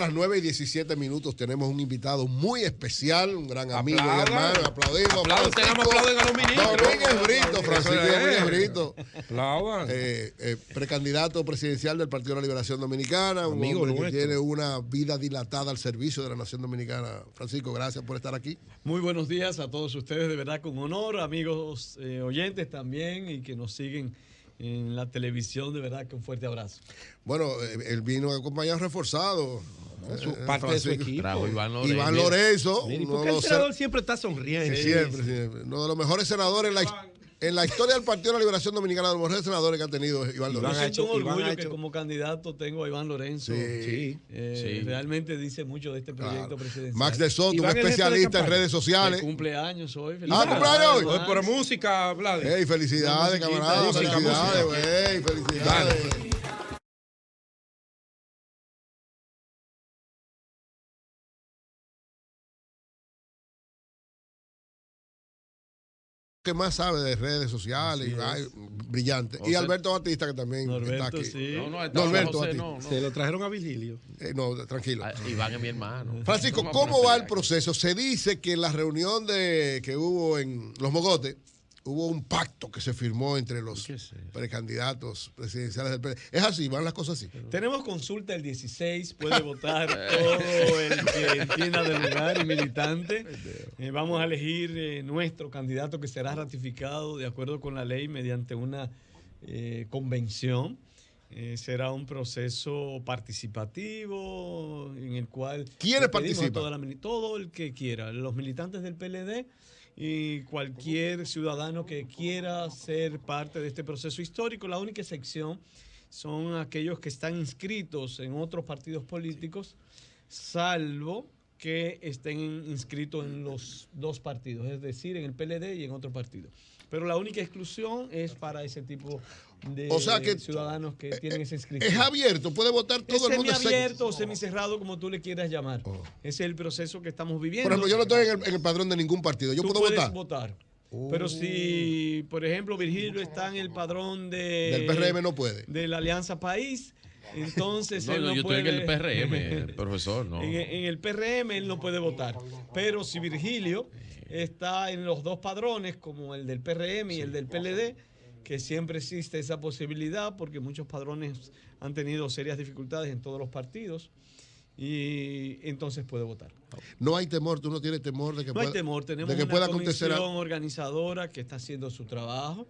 las 9:17 tenemos un invitado muy especial, un gran amigo y hermano. Aplaudimos. Aplauden a los ministros. Domínguez Brito, Francisco Domínguez Brito. Aplaudan. Precandidato presidencial del Partido de la Liberación Dominicana, un Amigo hombre que nuestro. tiene una vida dilatada al servicio de la Nación Dominicana. Francisco, gracias por estar aquí. Muy buenos días a todos ustedes, de verdad con honor, amigos oyentes también y que nos siguen en la televisión, de verdad que un fuerte abrazo. Bueno, él vino acompañado reforzado. Parte de su equipo. Trajo Iván Lorenzo. Mira, ¿y por qué el senador siempre está sonriendo? Siempre. Uno de los mejores senadores en la historia del Partido de la Liberación Dominicana, de los mejores senadores que ha tenido Iván Lorenzo. Yo siento un orgullo que como candidato tengo a Iván Lorenzo. Sí. Realmente dice mucho de este proyecto presidencial. Max de Soto, un Iván es especialista en redes El sociales. cumpleaños hoy. cumpleaños hoy. Oye, pero música, Vlad. Ey, felicidades, camarada. música, Felicidades, música. güey. Felicidades. Que más sabe de redes sociales, brillante. Y Alberto Batista, que también está aquí. Sí. Norberto Batista. Se lo trajeron a Virgilio. No, tranquilo. Iván es mi hermano. Francisco, ¿cómo va el proceso? Se dice que en la reunión que hubo en Los Mogotes, hubo un pacto que se firmó entre los precandidatos presidenciales del PLD. ¿Es así? ¿Van las cosas así? Tenemos consulta el 16, puede votar todo el que entienda del lugar y militante. Vamos a elegir nuestro candidato que será ratificado de acuerdo con la ley mediante una convención. Será un proceso participativo en el cual... ¿Quiénes participan? Todo el que quiera, los militantes del PLD y cualquier ciudadano que quiera ser parte de este proceso histórico. La única excepción son aquellos que están inscritos en otros partidos políticos, salvo que estén inscritos en los dos partidos, es decir, en el PLD y en otro partido. Pero la única exclusión es para ese tipo de ciudadanos que tienen esa inscripción. Es abierto, puede votar todo el mundo. Es semiabierto o semicerrado, como tú le quieras llamar. Ese es el proceso que estamos viviendo. Por ejemplo, yo no estoy en el padrón de ningún partido. ¿Yo puedo votar? Pero si, por ejemplo, Virgilio está en el padrón del PRM, no puede. De la Alianza País, entonces él no yo puede. estoy en el PRM, profesor, no. En el PRM él no puede votar. Pero si Virgilio está en los dos padrones, como el del PRM y el del PLD, que siempre existe esa posibilidad, porque muchos padrones han tenido serias dificultades en todos los partidos, y entonces puede votar. No hay temor, tú no tienes temor de que no hay temor, tenemos una comisión organizadora que está haciendo su trabajo,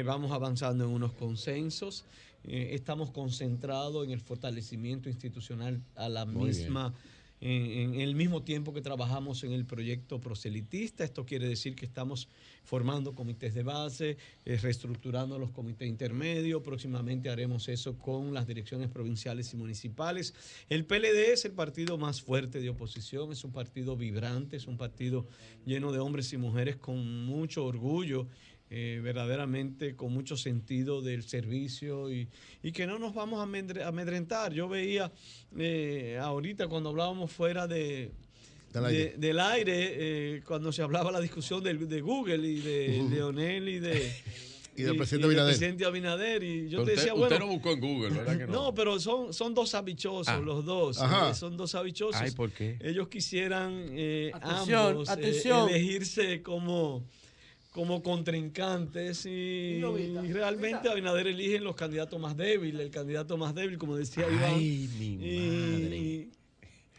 vamos avanzando en unos consensos, estamos concentrados en el fortalecimiento institucional a la misma, en el mismo tiempo que trabajamos en el proyecto proselitista. Esto quiere decir que estamos formando comités de base, reestructurando los comités intermedios. Próximamente haremos eso con las direcciones provinciales y municipales. El PLD es el partido más fuerte de oposición, es un partido vibrante, es un partido lleno de hombres y mujeres con mucho orgullo, verdaderamente con mucho sentido del servicio y que no nos vamos a amedrentar. Yo veía ahorita cuando hablábamos fuera del aire, cuando se hablaba la discusión de Google y de Leonel y del presidente Abinader. Y yo te decía, usted no buscó en Google, ¿verdad que no? No, pero son dos habichosos, los dos. Son dos habichosos. Ay, ¿por qué? Ellos quisieran atención. elegirse como contrincantes y realmente Abinader elige los candidatos más débiles, el candidato más débil, como decía Iván. Ay, mi madre.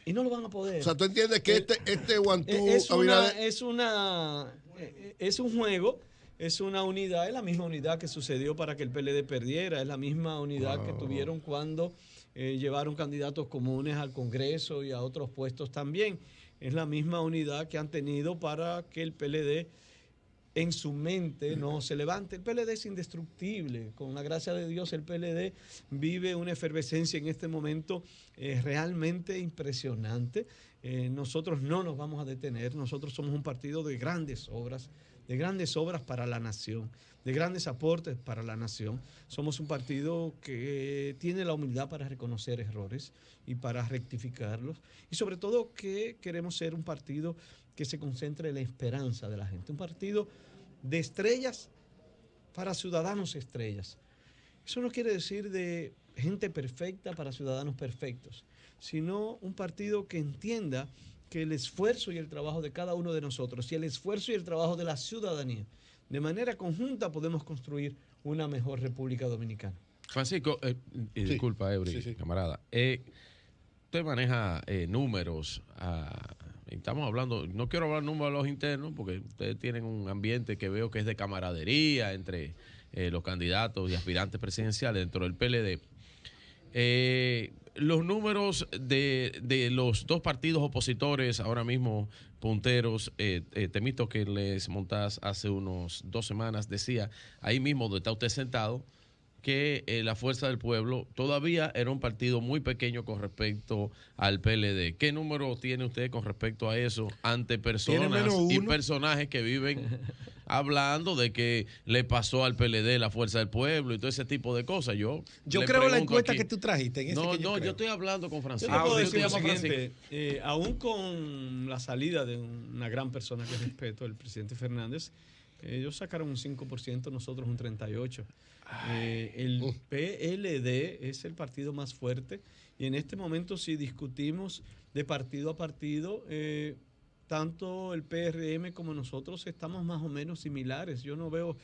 Y no lo van a poder. O sea, ¿tú entiendes que este guantú es un juego, es una unidad, es la misma unidad que sucedió para que el PLD perdiera, es la misma unidad que tuvieron cuando llevaron candidatos comunes al Congreso y a otros puestos también. Es la misma unidad que han tenido para que el PLD en su mente no se levante. El PLD es indestructible. Con la gracia de Dios, el PLD vive una efervescencia en este momento realmente impresionante. Nosotros no nos vamos a detener. Nosotros somos un partido de grandes obras para la nación, de grandes aportes para la nación. Somos un partido que tiene la humildad para reconocer errores y para rectificarlos. Y sobre todo que queremos ser un partido que se concentre en la esperanza de la gente. Un partido de estrellas para ciudadanos estrellas. Eso no quiere decir de gente perfecta para ciudadanos perfectos, sino un partido que entienda que el esfuerzo y el trabajo de cada uno de nosotros y el esfuerzo y el trabajo de la ciudadanía, de manera conjunta podemos construir una mejor República Dominicana. Francisco, disculpa, Eury, camarada. Usted maneja números. Estamos hablando, no quiero hablar números a los internos, porque ustedes tienen un ambiente que veo que es de camaradería entre los candidatos y aspirantes presidenciales dentro del PLD. Los números de los dos partidos opositores ahora mismo punteros, Temito, que les montás hace unos 2 semanas, decía ahí mismo donde está usted sentado que la Fuerza del Pueblo todavía era un partido muy pequeño con respecto al PLD. ¿Qué número tiene usted con respecto a eso ante personas y personajes que viven hablando de que le pasó al PLD la Fuerza del Pueblo y todo ese tipo de cosas? Yo creo la encuesta aquí, que tú trajiste. Yo estoy hablando con Francisco. Yo puedo decir lo siguiente, aún con la salida de una gran persona que respeto, el presidente Fernández, ellos sacaron un 5%, nosotros un 38%. El PLD es el partido más fuerte y en este momento si discutimos de partido a partido, tanto el PRM como nosotros estamos más o menos similares. Yo no veo,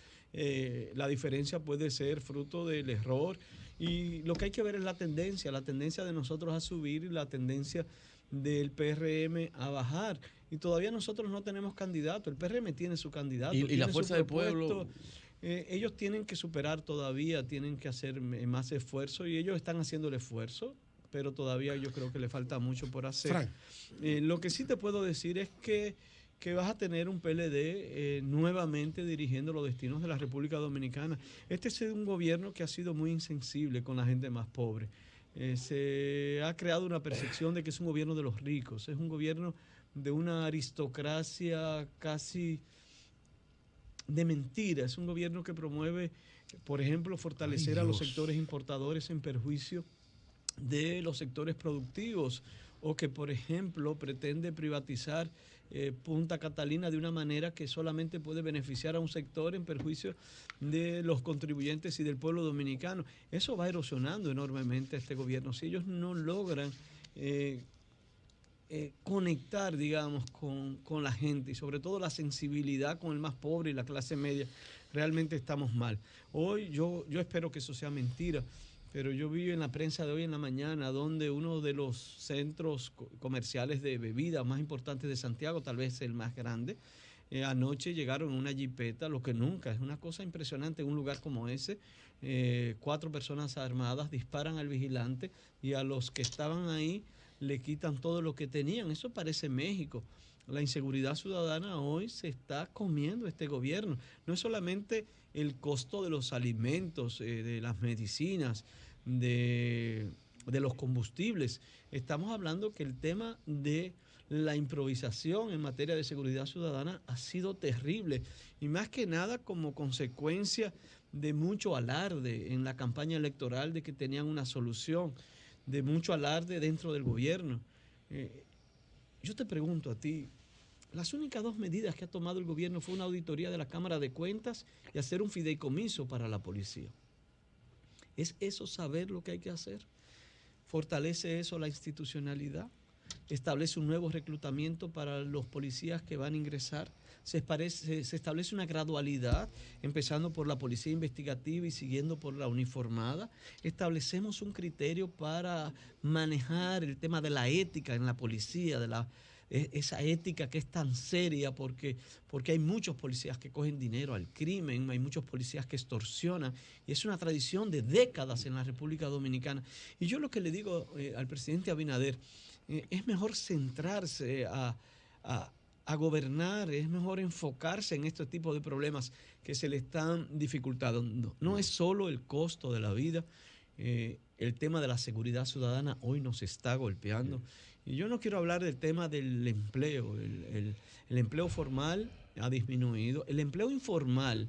la diferencia puede ser fruto del error y lo que hay que ver es la tendencia de nosotros a subir y la tendencia del PRM a bajar. Y todavía nosotros no tenemos candidato. El PRM tiene su candidato. Y la Fuerza del Pueblo. Ellos tienen que superar todavía, tienen que hacer más esfuerzo y ellos están haciendo el esfuerzo, pero todavía yo creo que le falta mucho por hacer. Lo que sí te puedo decir es que vas a tener un PLD nuevamente dirigiendo los destinos de la República Dominicana. Este es un gobierno que ha sido muy insensible con la gente más pobre. Se ha creado una percepción de que es un gobierno de los ricos, es un gobierno de una aristocracia casi de mentira. Es un gobierno que promueve, por ejemplo, fortalecer a los sectores importadores en perjuicio de los sectores productivos, o que, por ejemplo, pretende privatizar Punta Catalina de una manera que solamente puede beneficiar a un sector en perjuicio de los contribuyentes y del pueblo dominicano. Eso va erosionando enormemente a este gobierno. Si ellos no logran conectar, digamos, con la gente y sobre todo la sensibilidad con el más pobre y la clase media, realmente estamos mal. Hoy yo espero que eso sea mentira, pero yo vi en la prensa de hoy en la mañana donde uno de los centros comerciales de bebidas más importantes de Santiago, tal vez el más grande, anoche llegaron en una jipeta, lo que nunca, es una cosa impresionante en un lugar como ese. 4 personas armadas disparan al vigilante y a los que estaban ahí le quitan todo lo que tenían. Eso parece México. La inseguridad ciudadana hoy se está comiendo este gobierno. No es solamente el costo de los alimentos, de las medicinas, de los combustibles. Estamos hablando que el tema de la improvisación en materia de seguridad ciudadana ha sido terrible y más que nada como consecuencia de mucho alarde en la campaña electoral de que tenían una solución, de mucho alarde dentro del gobierno. Yo te pregunto a ti, las únicas 2 medidas que ha tomado el gobierno fue una auditoría de la Cámara de Cuentas y hacer un fideicomiso para la policía. ¿Es eso saber lo que hay que hacer? ¿Fortalece eso la institucionalidad? ¿Establece un nuevo reclutamiento para los policías que van a ingresar? Se establece una gradualidad, empezando por la policía investigativa y siguiendo por la uniformada. Establecemos un criterio para manejar el tema de la ética en la policía, esa ética que es tan seria porque hay muchos policías que cogen dinero al crimen, hay muchos policías que extorsionan y es una tradición de décadas en la República Dominicana. Y yo lo que le digo al presidente Abinader, es mejor centrarse a gobernar, es mejor enfocarse en este tipo de problemas que se le están dificultando. No es solo el costo de la vida, el tema de la seguridad ciudadana hoy nos está golpeando. Y yo no quiero hablar del tema del empleo. El empleo formal ha disminuido. El empleo informal,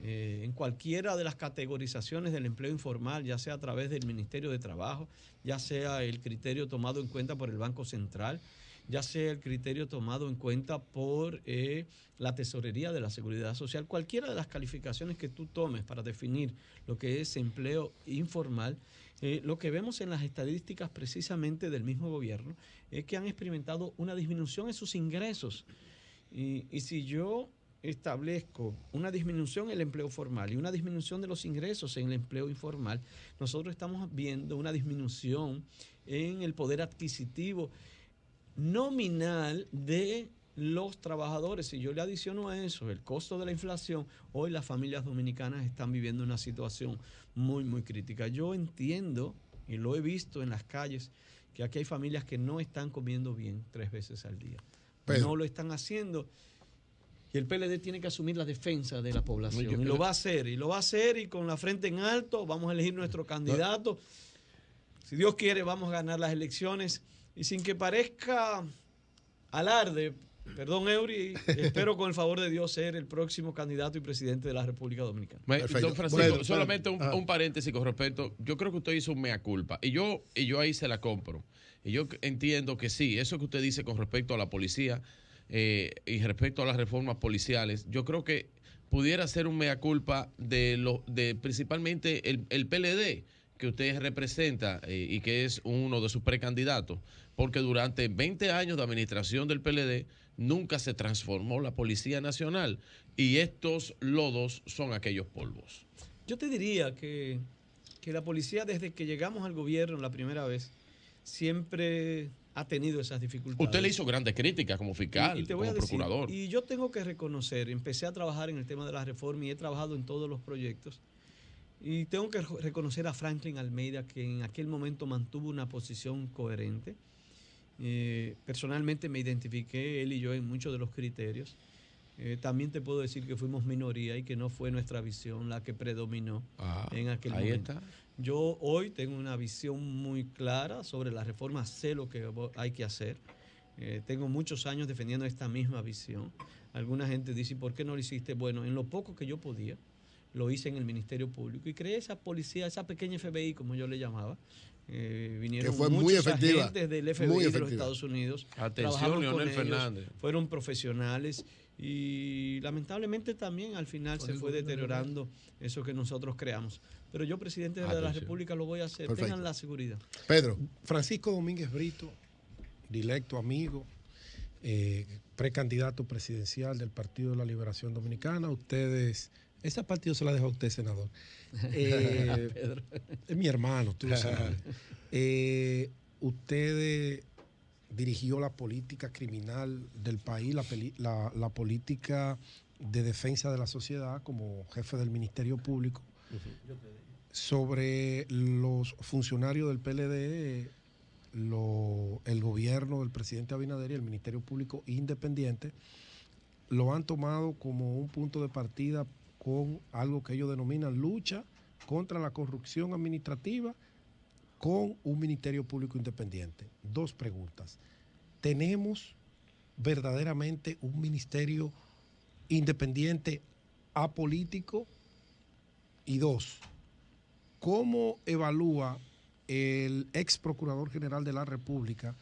en cualquiera de las categorizaciones del empleo informal, ya sea a través del Ministerio de Trabajo, ya sea el criterio tomado en cuenta por el Banco Central, ya sea el criterio tomado en cuenta por la Tesorería de la Seguridad Social, cualquiera de las calificaciones que tú tomes para definir lo que es empleo informal, lo que vemos en las estadísticas precisamente del mismo gobierno es que han experimentado una disminución en sus ingresos. Y si yo establezco una disminución en el empleo formal y una disminución de los ingresos en el empleo informal, nosotros estamos viendo una disminución en el poder adquisitivo nominal de los trabajadores. Si yo le adiciono a eso el costo de la inflación, hoy las familias dominicanas están viviendo una situación muy, muy crítica. Yo entiendo, y lo he visto en las calles, que aquí hay familias que no están comiendo bien 3 veces al día. Pedro. No lo están haciendo. Y el PLD tiene que asumir la defensa de la población. Y lo va a hacer, y con la frente en alto vamos a elegir nuestro candidato. Si Dios quiere, vamos a ganar las elecciones. Y sin que parezca alarde, perdón, Eury, espero con el favor de Dios ser el próximo candidato y presidente de la República Dominicana. Don Francisco, solamente un paréntesis con respecto. Yo creo que usted hizo un mea culpa. Y yo ahí se la compro. Y yo entiendo que sí, eso que usted dice con respecto a la policía y respecto a las reformas policiales, yo creo que pudiera ser un mea culpa de principalmente el PLD que usted representa y que es uno de sus precandidatos, porque durante 20 años de administración del PLD nunca se transformó la Policía Nacional y estos lodos son aquellos polvos. Yo te diría que la policía, desde que llegamos al gobierno la primera vez, siempre ha tenido esas dificultades. Usted le hizo grandes críticas como fiscal, como procurador. Y yo tengo que reconocer, empecé a trabajar en el tema de la reforma y he trabajado en todos los proyectos. Y tengo que reconocer a Franklin Almeida, que en aquel momento mantuvo una posición coherente. Personalmente me identifiqué, él y yo, en muchos de los criterios. También te puedo decir que fuimos minoría y que no fue nuestra visión la que predominó en aquel momento. Está. Yo hoy tengo una visión muy clara sobre la reforma, sé lo que hay que hacer. Tengo muchos años defendiendo esta misma visión. Alguna gente dice, ¿por qué no lo hiciste? Bueno, en lo poco que yo podía, lo hice en el Ministerio Público y creé esa policía, esa pequeña FBI, como yo le llamaba. Vinieron muchos agentes del FBI de los Estados Unidos. Atención, Leonel Fernández. Fueron profesionales y lamentablemente también al final se fue deteriorando eso que nosotros creamos. Pero yo, presidente de la República, lo voy a hacer. Perfecto. Tengan la seguridad. Pedro. Francisco Domínguez Brito, directo amigo, precandidato presidencial del Partido de la Liberación Dominicana. Ese partido se la deja a usted, senador. Es mi hermano, tú lo sabes. Usted dirigió la política criminal del país, la política de defensa de la sociedad como jefe del Ministerio Público. Sobre los funcionarios del PLD, el gobierno del presidente Abinader y el Ministerio Público independiente lo han tomado como un punto de partida con algo que ellos denominan lucha contra la corrupción administrativa con un Ministerio Público independiente. 2 preguntas. ¿Tenemos verdaderamente un ministerio independiente apolítico? Y 2, ¿cómo evalúa el ex Procurador General de la República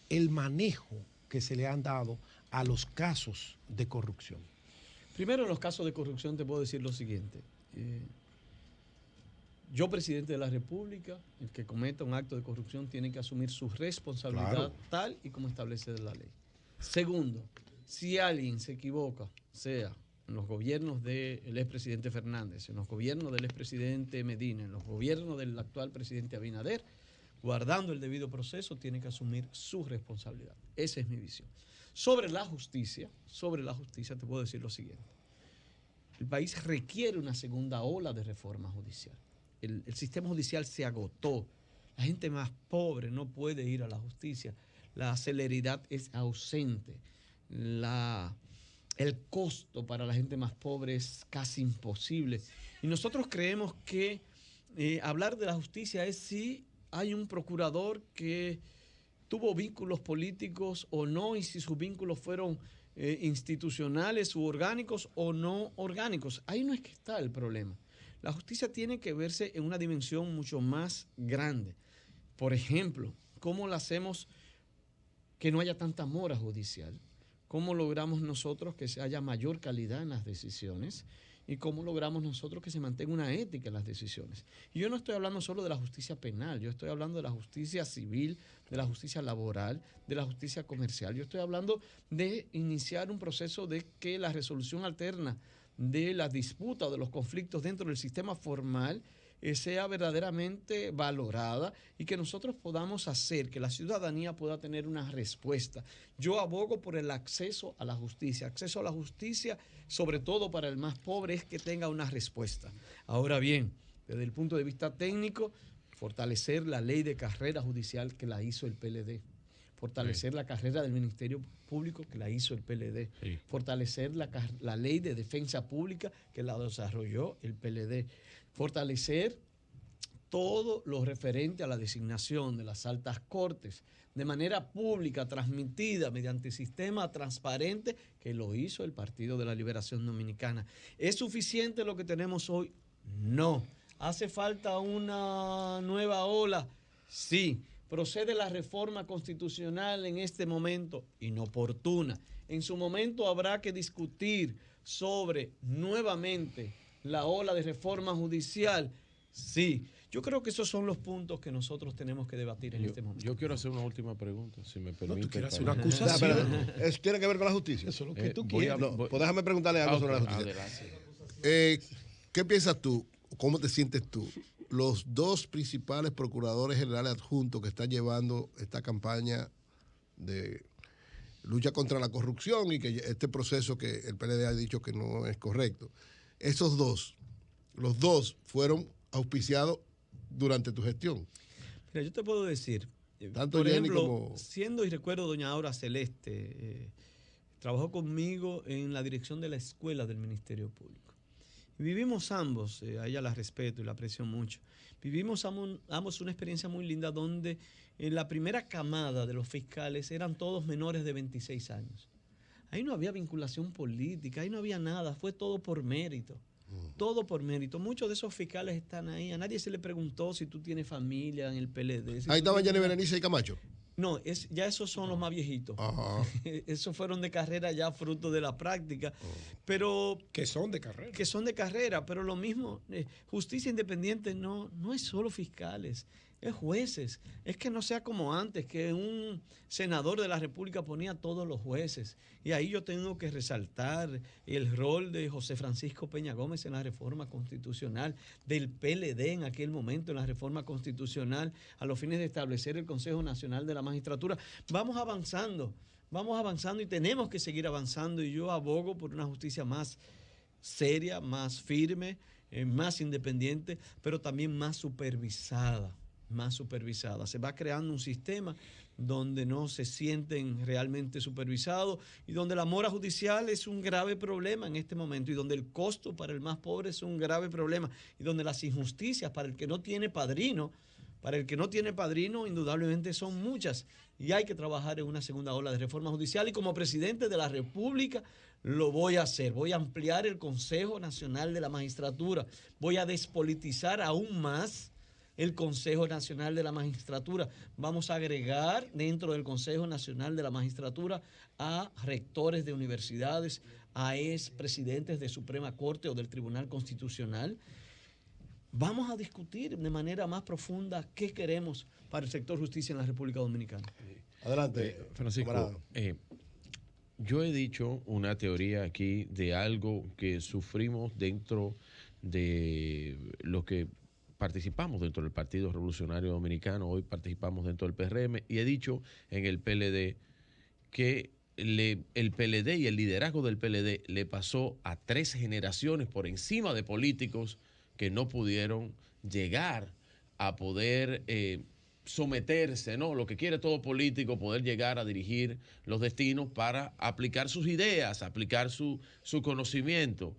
el manejo que se le han dado a los casos de corrupción? Primero, en los casos de corrupción te puedo decir lo siguiente. Yo, presidente de la República, el que cometa un acto de corrupción tiene que asumir su responsabilidad tal y como establece la ley. Segundo, si alguien se equivoca, sea en los gobiernos del expresidente Fernández, en los gobiernos del expresidente Medina, en los gobiernos del actual presidente Abinader, guardando el debido proceso, tiene que asumir su responsabilidad. Esa es mi visión. Sobre la justicia te puedo decir lo siguiente. El país requiere una segunda ola de reforma judicial. El sistema judicial se agotó. La gente más pobre no puede ir a la justicia. La celeridad es ausente. El costo para la gente más pobre es casi imposible. Y nosotros creemos que hablar de la justicia es si hay un procurador que tuvo vínculos políticos o no, y si sus vínculos fueron institucionales u orgánicos o no orgánicos. Ahí no es que está el problema. La justicia tiene que verse en una dimensión mucho más grande. Por ejemplo, ¿cómo la hacemos que no haya tanta mora judicial? ¿Cómo logramos nosotros que haya mayor calidad en las decisiones? ¿Y cómo logramos nosotros que se mantenga una ética en las decisiones? Y yo no estoy hablando solo de la justicia penal, yo estoy hablando de la justicia civil, de la justicia laboral, de la justicia comercial. Yo estoy hablando de iniciar un proceso de que la resolución alterna de las disputas o de los conflictos dentro del sistema formal sea verdaderamente valorada y que nosotros podamos hacer que la ciudadanía pueda tener una respuesta. Yo abogo por el acceso a la justicia sobre todo para el más pobre, es que tenga una respuesta. Ahora bien, desde el punto de vista técnico, fortalecer la ley de carrera judicial que la hizo el PLD, fortalecer la carrera del Ministerio Público que la hizo el PLD, fortalecer la ley de defensa pública que la desarrolló el PLD, fortalecer todo lo referente a la designación de las altas cortes de manera pública, transmitida mediante sistema transparente que lo hizo el Partido de la Liberación Dominicana. ¿Es suficiente lo que tenemos hoy? No. ¿Hace falta una nueva ola? Sí. ¿Procede la reforma constitucional en este momento? Inoportuna. En su momento habrá que discutir sobre nuevamente la ola de reforma judicial. Sí. Yo creo que esos son los puntos que nosotros tenemos que debatir en este momento. Yo quiero hacer una última pregunta, si me permite. No, tú quieres hacer una acusación. ¿Eso tiene que ver con la justicia? Eso es lo que tú quieres. Pues déjame preguntarle algo sobre la justicia. ¿Qué piensas tú? ¿Cómo te sientes tú? Los dos principales procuradores generales adjuntos que están llevando esta campaña de lucha contra la corrupción y que este proceso que el PLD ha dicho que no es correcto, los dos fueron auspiciados durante tu gestión. Mira, yo te puedo decir, tanto por Jenny ejemplo, como... siendo y recuerdo doña Aura Celeste, trabajó conmigo en la dirección de la escuela del Ministerio Público. Y vivimos ambos, a ella la respeto y la aprecio mucho, vivimos ambos una experiencia muy linda donde en la primera camada de los fiscales eran todos menores de 26 años. Ahí no había vinculación política, ahí no había nada, fue todo por mérito. Todo por mérito. Muchos de esos fiscales están ahí. A nadie se le preguntó si tú tienes familia en el PLD. Ahí estaban Jenny Berenice y Camacho. No, ya esos son los más viejitos. Esos fueron de carrera ya fruto de la práctica. Pero que son de carrera. Que son de carrera, pero lo mismo, justicia independiente no es solo fiscales, es jueces. Es que no sea como antes, que un senador de la República ponía a todos los jueces. Y ahí yo tengo que resaltar el rol de José Francisco Peña Gómez en la reforma constitucional, del PLD en aquel momento en la reforma constitucional, a los fines de establecer el Consejo Nacional de la Magistratura. Vamos avanzando y tenemos que seguir avanzando, y yo abogo por una justicia más seria, más firme, más independiente, pero también más supervisada. Se va creando un sistema donde no se sienten realmente supervisados y donde la mora judicial es un grave problema en este momento, y donde el costo para el más pobre es un grave problema, y donde las injusticias para el que no tiene padrino, indudablemente son muchas, y hay que trabajar en una segunda ola de reforma judicial, y como presidente de la República lo voy a hacer. Voy a ampliar el Consejo Nacional de la Magistratura, voy a despolitizar aún más el Consejo Nacional de la Magistratura. Vamos a agregar dentro del Consejo Nacional de la Magistratura a rectores de universidades, a expresidentes de Suprema Corte o del Tribunal Constitucional. Vamos a discutir de manera más profunda qué queremos para el sector justicia en la República Dominicana. Adelante, Francisco. Yo he dicho una teoría aquí de algo que sufrimos dentro de lo que participamos dentro del Partido Revolucionario Dominicano, hoy participamos dentro del PRM, y he dicho en el PLD que el PLD y el liderazgo del PLD le pasó a 3 generaciones por encima de políticos que no pudieron llegar a poder someterse, ¿no? Lo que quiere todo político, poder llegar a dirigir los destinos para aplicar sus ideas, aplicar su conocimiento.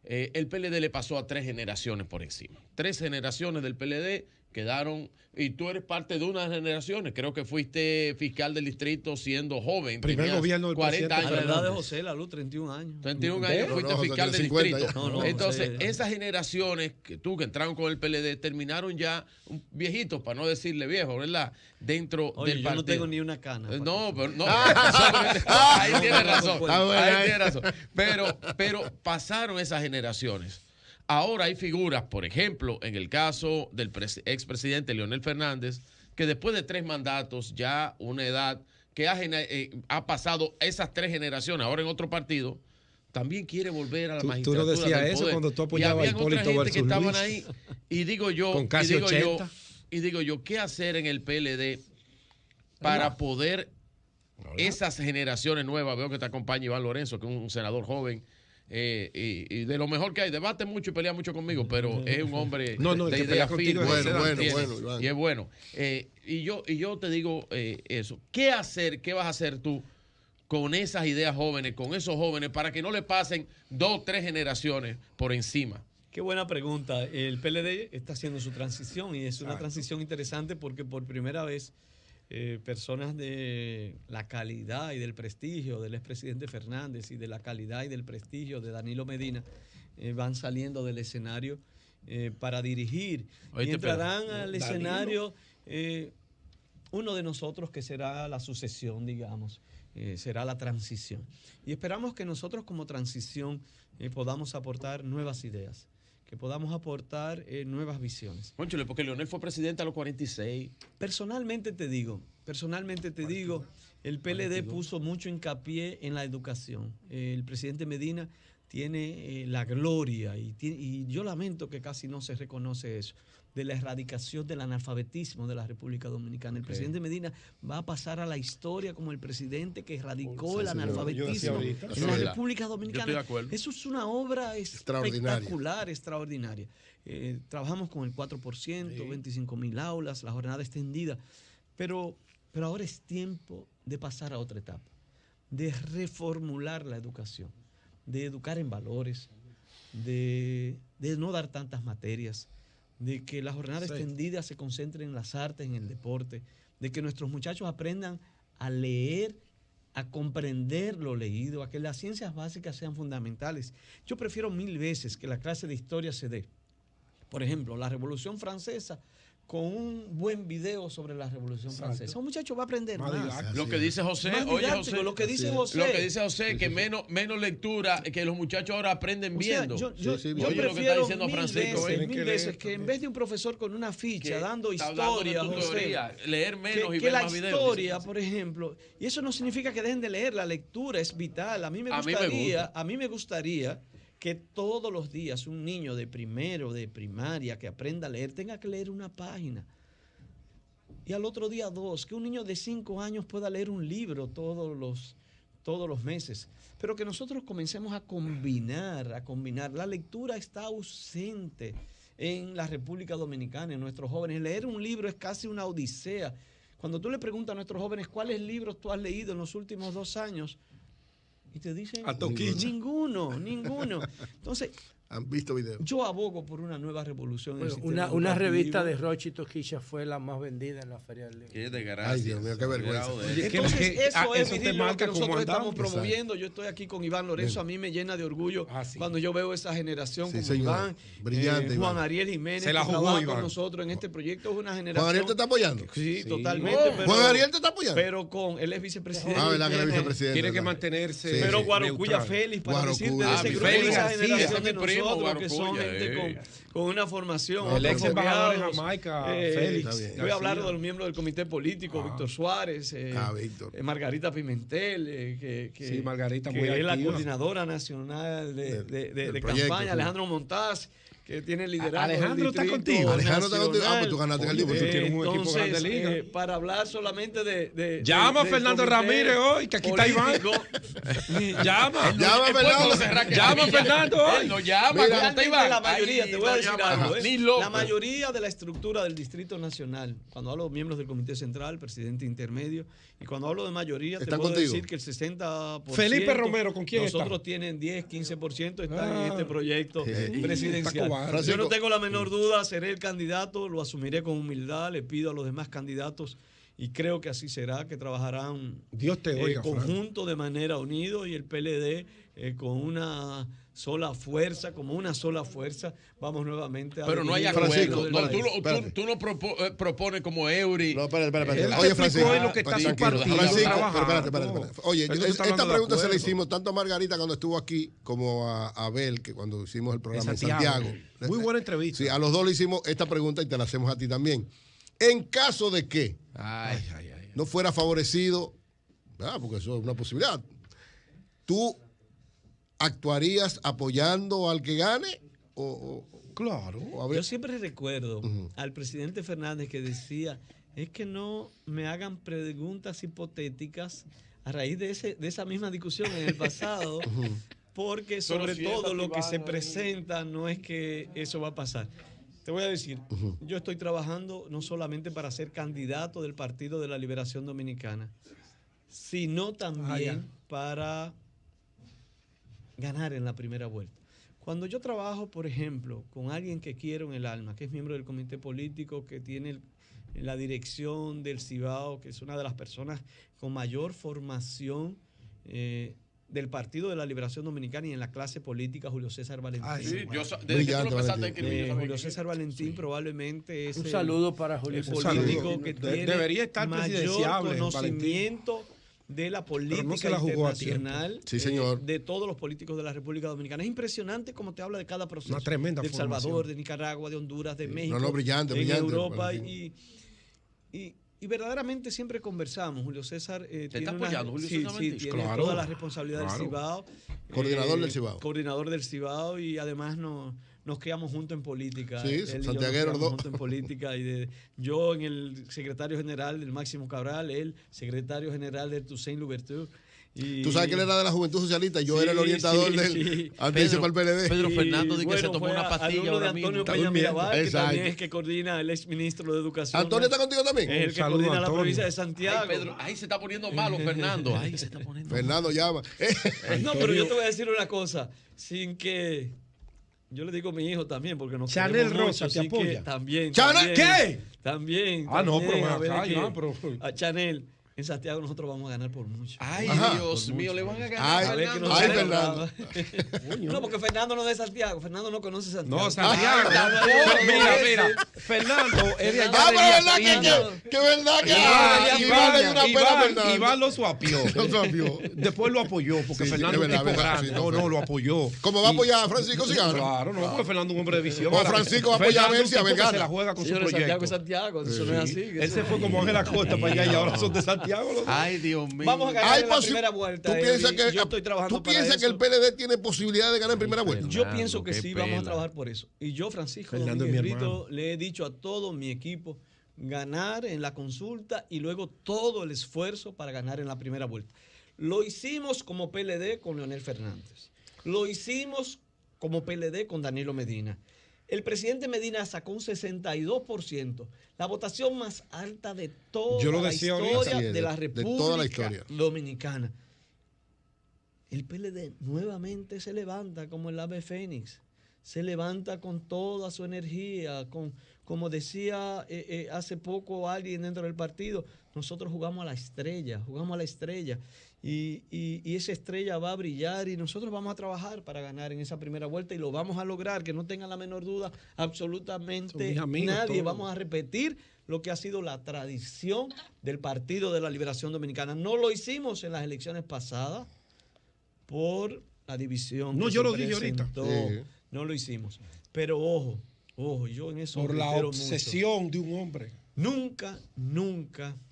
El PLD le pasó a 3 generaciones por encima. 3 generaciones del PLD quedaron, y tú eres parte de unas generaciones. Creo que fuiste fiscal del distrito siendo joven. Primer gobierno del 40 años. A la edad de ¿no? José La Luz, 31 años. 31 años fuiste fiscal del 50 distrito. Entonces, esas generaciones que entraron con el PLD terminaron ya viejitos, para no decirle viejos, ¿verdad? Dentro del partido. Yo no tengo ni una cana. No, pero no. Ahí tienes razón. Ahí tienes razón. Pero pasaron esas generaciones. Ahora hay figuras, por ejemplo, en el caso del expresidente Leonel Fernández, que después de 3 mandatos, ya una edad que ha pasado esas 3 generaciones, ahora en otro partido, también quiere volver a la magistratura. Tú no decías del eso poder. cuando tú apoyabas a Hipólito otra gente que estaban Luis. ahí. Y digo yo, con casi 80. Y digo yo, ¿qué hacer en el PLD para poder esas generaciones nuevas? Veo que te acompaña Iván Lorenzo, que es un senador joven. Y de lo mejor que hay, debate mucho y pelea mucho conmigo, pero es un hombre de idea firme. Bueno, y es bueno. Y yo te digo eso. ¿Qué hacer? ¿Qué vas a hacer tú con esas ideas jóvenes, con esos jóvenes, para que no le pasen 2 o 3 generaciones por encima? Qué buena pregunta. El PLD está haciendo su transición y es una transición interesante porque por primera vez personas de la calidad y del prestigio del expresidente Fernández y de la calidad y del prestigio de Danilo Medina van saliendo del escenario para dirigir. Y entrarán al escenario uno de nosotros que será la sucesión, digamos, será la transición. Y esperamos que nosotros como transición podamos aportar nuevas ideas, que podamos aportar nuevas visiones. Cónchale, porque Leonel fue presidente a los 46. Personalmente te digo, el PLD puso mucho hincapié en la educación. El presidente Medina tiene la gloria, y yo lamento que casi no se reconoce eso, de la erradicación del analfabetismo de la República Dominicana. El presidente Medina va a pasar a la historia como el presidente que erradicó el analfabetismo en la República Dominicana. Eso es una obra espectacular, extraordinaria. Trabajamos con el 4%, 25.000 aulas, la jornada extendida, pero ahora es tiempo de pasar a otra etapa, de reformular la educación, de educar en valores, de no dar tantas materias, de que la jornada extendida se concentre en las artes, en el deporte, de que nuestros muchachos aprendan a leer, a comprender lo leído, a que las ciencias básicas sean fundamentales. Yo prefiero 1000 veces que la clase de historia se dé, por ejemplo, la Revolución Francesa, con un buen video sobre la Revolución Francesa. Un muchacho va a aprender más. Lo que dice José, lo que dice José, que menos lectura, que los muchachos ahora aprenden viendo. Yo prefiero lo que está diciendo Francisco. Mil veces que en vez de un profesor con una ficha dando historia, José, leer menos y que ver la más videos. historia, por ejemplo, y eso no significa que dejen de leer, la lectura es vital. A mí me gustaría que todos los días un niño de primero, de primaria, que aprenda a leer, tenga que leer una página. Y al otro día 2, que un niño de 5 años pueda leer un libro todos los meses. Pero que nosotros comencemos a combinar. La lectura está ausente en la República Dominicana, en nuestros jóvenes. Leer un libro es casi una odisea. Cuando tú le preguntas a nuestros jóvenes cuáles libros tú has leído en los últimos 2 años, y te dicen, ninguno. Entonces, han visto videos. Yo abogo por una nueva revolución. Bueno, una revista de Rochi Toquilla fue la más vendida en la Feria del Libro. Qué desgracia. Ay, Dios mío, qué vergüenza. Entonces, eso es lo que nosotros estamos promoviendo. Yo estoy aquí con Iván Lorenzo. A mí me llena de orgullo cuando yo veo esa generación como Iván, brillante, Juan Ariel Jiménez, que trabaja con nosotros en este proyecto. Es una generación. ¿Juan Ariel te está apoyando? Sí, totalmente. ¿Juan Ariel te está apoyando? Pero él es vicepresidente. ¿Verdad que él es vicepresidente? Tiene que mantenerse. Pero Guarocuya Félix, para decirte de ese grupo, de esa generación de nosotros que son gente con una formación. El ex embajador de Jamaica, Félix. Voy a hablar de los miembros del comité político, Víctor Suárez, Víctor. Margarita Pimentel, que Margarita es la coordinadora nacional de campaña, Alejandro Montaz, que tiene liderazgo. Alejandro está contigo. Alejandro está contigo. Pues tú ganaste el Tú tienes un equipo grande liga. Para hablar solamente de llama a Fernando Ramírez hoy, que aquí está Iván. Llama a Fernando hoy. No llama, la mayoría, te voy a decir algo. La mayoría de la estructura del Distrito Nacional, cuando hablo de miembros del Comité Central, presidente intermedio, y cuando hablo de mayoría, te puedo decir que el 60%. Felipe Romero, ¿con quién nosotros tienen 10, 15% están en este proyecto presidencial. Yo no tengo la menor duda, seré el candidato, lo asumiré con humildad, le pido a los demás candidatos y creo que así será, que trabajarán Dios te oiga, conjunto de manera unido y el PLD con una sola fuerza, como una sola fuerza, vamos nuevamente a... Pero no hay acuerdo. Tú no propones como Eury. No, espérate. Oye, Francisco, espérate. Oye, esta pregunta se la hicimos tanto a Margarita cuando estuvo aquí como a Abel, que cuando hicimos el programa en Santiago. Muy buena entrevista. Sí, a los dos le hicimos esta pregunta y te la hacemos a ti también. En caso de que no fuera favorecido, porque eso es una posibilidad, ¿tú actuarías apoyando al que gane? Claro. Yo siempre recuerdo al presidente Fernández que decía, es que no me hagan preguntas hipotéticas a raíz de esa misma discusión en el pasado, porque sobre todo lo que se presenta no es que eso va a pasar. Te voy a decir, yo estoy trabajando no solamente para ser candidato del Partido de la Liberación Dominicana, sino también para ganar en la primera vuelta. Cuando yo trabajo, por ejemplo, con alguien que quiero en el alma, que es miembro del comité político, que tiene la dirección del Cibao, que es una de las personas con mayor formación del Partido de la Liberación Dominicana y en la clase política, Julio César Valentín. Julio César Valentín probablemente es un saludo para Julio César. Político que debería estar mayor conocimiento de la política internacional, sí, señor, de todos los políticos de la República Dominicana. Es impresionante cómo te habla de cada proceso. Una tremenda de El Salvador, de Nicaragua, de Honduras, de México, brillante, Europa y verdaderamente siempre conversamos. Julio César tiene apoyando, tiene toda la responsabilidad del Cibao. Coordinador del Cibao. Coordinador del Cibao y además nos criamos juntos en política. Sí, santiaguero los dos. Juntos en política yo en el secretario general del Máximo Cabral, él secretario general del Toussaint Louverture. Tú sabes que él era de la Juventud Socialista y yo era el orientador del antes para el PLD. Pedro Fernández dice que se tomó una pastilla ahora de Antonio Peña Mirabal, que también es que coordina el exministro de Educación. ¿Antonio está contigo también? Es el que coordina la provincia de Santiago. Ay, Pedro, ahí se está poniendo malo Fernando. Ahí se está poniendo Fernando llama. No, pero yo te voy a decir una cosa, sin que... Yo le digo a mi hijo también, porque nos Chanel Rosa te apoya. También. ¿Chanel qué? También. No, pero a Chanel. En Santiago nosotros vamos a ganar por mucho. Ay, Dios mío, le van a ganar. Ay, Fernando. No, porque Fernando no es de Santiago. Fernando no conoce Santiago. No, Santiago. Mira. Fernando es de allá de verdad que verdad que Iván le dio una pena a Fernando. Iván lo suapió. Después lo apoyó, porque Fernando es un tipo grande. No, lo apoyó. ¿Cómo va a apoyar a Francisco si gana? Claro, no, porque Fernando es un hombre de visión. O Francisco va a apoyar a ver si a ver gana. Se la juega con su proyecto. Santiago, eso no es así. Él se fue como Ángel Acosta para allá y ahora son de Santiago. Ay, Dios mío. Vamos a ganar en la primera vuelta. ¿Tú piensas que el PLD tiene posibilidad de ganar en primera vuelta? Yo pienso que sí, vamos a trabajar por eso. Y yo, Francisco Domínguez, le he dicho a todo mi equipo ganar en la consulta y luego todo el esfuerzo para ganar en la primera vuelta. Lo hicimos como PLD con Leonel Fernández. Lo hicimos como PLD con Danilo Medina. El presidente Medina sacó un 62%, la votación más alta de toda la historia de la República Dominicana. El PLD nuevamente se levanta como el ave fénix, se levanta con toda su energía, como decía hace poco alguien dentro del partido, nosotros jugamos a la estrella, y esa estrella va a brillar y nosotros vamos a trabajar para ganar en esa primera vuelta y lo vamos a lograr, que no tengan la menor duda absolutamente nadie. Vamos a repetir lo que ha sido la tradición del Partido de la Liberación Dominicana. No lo hicimos en las elecciones pasadas por la división. No, yo lo dije ahorita. No lo hicimos. Pero ojo, yo en eso por la obsesión de un hombre. Nunca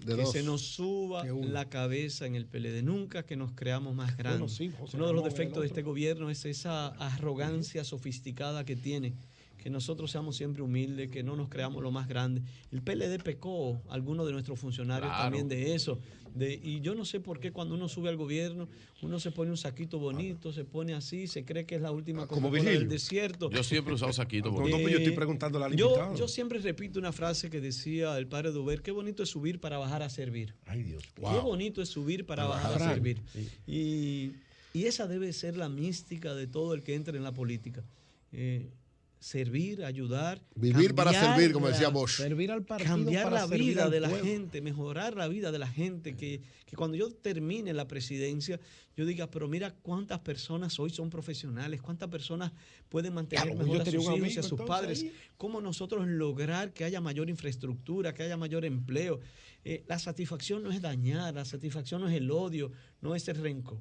que se nos suba la cabeza en el PLD, nunca que nos creamos más grandes. Uno de los defectos de este gobierno es esa arrogancia sofisticada que tiene, que nosotros seamos siempre humildes, que no nos creamos lo más grande. El PLD pecó, algunos de nuestros funcionarios también de eso. Y yo no sé por qué cuando uno sube al gobierno, uno se pone un saquito bonito, se pone así, se cree que es la última Coca-Cola del desierto. Yo siempre he usado saquito bonito. Yo estoy preguntando al invitado. Yo siempre repito una frase que decía el padre Duber, qué bonito es subir para bajar a servir. Ay, Dios. Qué bonito es subir para bajar a servir. Sí. Y esa debe ser la mística de todo el que entre en la política. servir, ayudar. Vivir para servir, como decía Bosch. Servir al partido Cambiar para la servir vida al de la pueblo. gente, mejorar la vida de la gente, que cuando yo termine la presidencia, yo diga, pero mira cuántas personas hoy son profesionales, cuántas personas pueden mantener mejor a sus hijos y a sus padres, cómo nosotros lograr que haya mayor infraestructura, que haya mayor empleo. La satisfacción no es dañar, la satisfacción no es el odio, no es el rencor.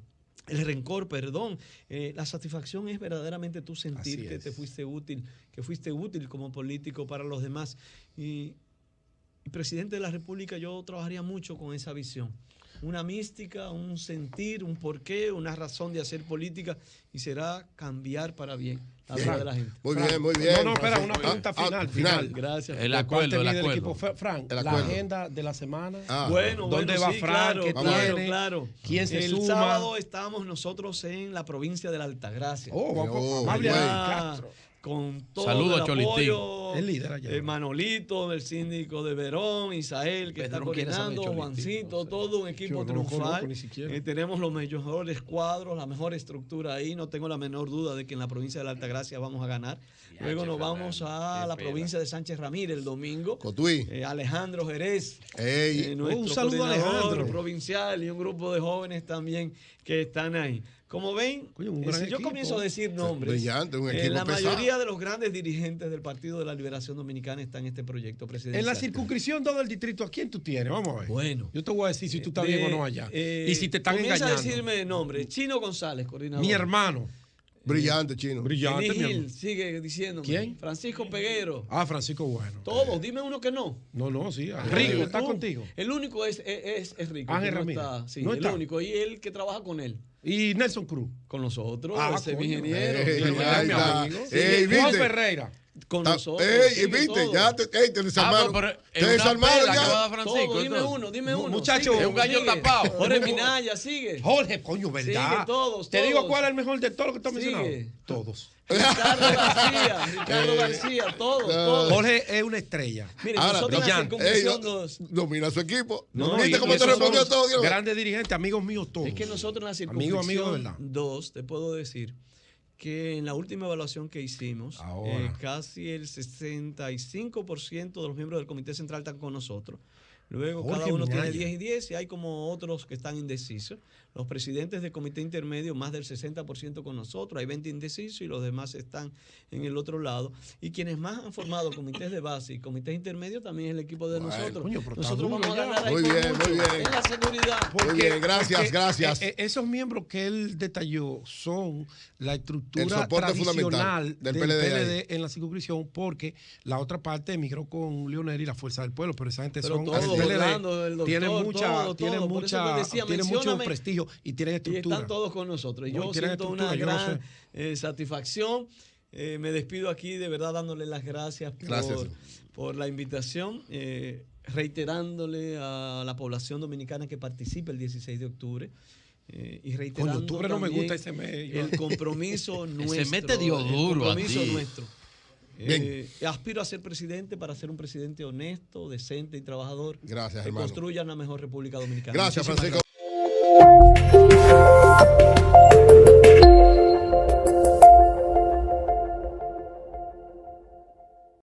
La satisfacción es verdaderamente tú sentir que te fuiste útil, que fuiste útil como político para los demás. Y presidente de la República, yo trabajaría mucho con esa visión. Una mística, un sentir, un porqué, una razón de hacer política, y será cambiar para bien la vida de la gente. Muy bien, muy bien. No, espera, una pregunta final. Gracias. El acuerdo. Frank, la agenda de la semana. ¿Dónde va sí, Frank? claro, ¿Qué tiene? claro. ¿Quién se el suma? sábado estamos nosotros en la provincia de la Altagracia. Amable Castro. Con todo Saludos, el apoyo, el líder allá. Manolito, el síndico de Verón, Isael, que está coordinando, Juancito, todo un equipo triunfal. Tenemos los mejores cuadros, la mejor estructura ahí. No tengo la menor duda de que en la provincia de la Altagracia vamos a ganar. Luego nos vamos a la provincia de Sánchez Ramírez el domingo. Cotuí. Alejandro Jerez, un saludo a Alejandro provincial, y un grupo de jóvenes también que están ahí. Como ven, si yo comienzo a decir nombres, brillante, un equipo la pesado. mayoría de los grandes dirigentes del Partido de la Liberación Dominicana están en este proyecto presidencial. En la circunscripción 2 del distrito, ¿a quién tú tienes? Vamos a ver. Bueno. Yo te voy a decir si tú estás bien o no allá. Y si te están engañando. Comienza a decirme nombre. Chino González, coordinador. Mi hermano. Brillante, Chino. Brillante, mi hermano. Gil, sigue diciendo. ¿Quién? Francisco Peguero. Francisco Bueno. Todos, dime uno que no. No, sí. Rico, ¿está contigo? El único es Rico. Ángel Ramírez. Sí, no el está. único. Y él que trabaja con él. Y Nelson Cruz. Con nosotros, ese coño. ingeniero. Juan Ferreira. Con nosotros. Viste, ya te desarmaron. Te desarmaron ya. Todo, dime uno. Muchacho, sigue, un gallo sigue. tapado. Jorge Minaya, sigue. Jorge, coño, ¿verdad? Sigue, todos. Te digo cuál es el mejor de todos los que estás Sigue. mencionando. Todos. Ricardo García, todos. Jorge es una estrella. Mire, nosotros en la circunscripción 2. Domina su equipo. No, ¿Viste cómo te respondió todo, Dios? Grandes dirigentes, amigos míos todos. Es que nosotros en la Amigo, de circunscripción verdad. 2, te puedo decir que en la última evaluación que hicimos, casi el 65% de los miembros del Comité Central están con nosotros. Luego Jorge cada uno Minaya. tiene 10 y 10 y hay como otros que están indecisos. Los presidentes del comité intermedio, más del 60% con nosotros, hay 20 indecisos y los demás están en el otro lado. Y quienes más han formado comités de base y comités intermedios también es el equipo de nosotros. Coño, pero nosotros vamos a ganar ahí Muy por bien, mucho, muy bien. en la seguridad. Muy bien, gracias. Esos miembros que él detalló son la El estructura soporte tradicional fundamental del del PLD en la circunscripción, porque la otra parte emigró con Leonel y la Fuerza del Pueblo, pero esa gente Pero son todos, el PLD, Orlando, el doctor, tienen por eso te decía, mucho mencióname, prestigio y tienen y estructura. están todos con nosotros. Y No, yo tienen siento estructura, una yo no gran satisfacción. Me despido aquí de verdad dándole las gracias por la invitación, reiterándole a la población dominicana que participe el 16 de octubre. Y reiterando Coño, octubre no me gusta ese mes. el compromiso nuestro. Ese mes te dio duro el compromiso a ti. nuestro. Aspiro a ser presidente para ser un presidente honesto, decente y trabajador. Gracias, que hermano. construya una mejor República Dominicana. Gracias, Muchísimas Francisco.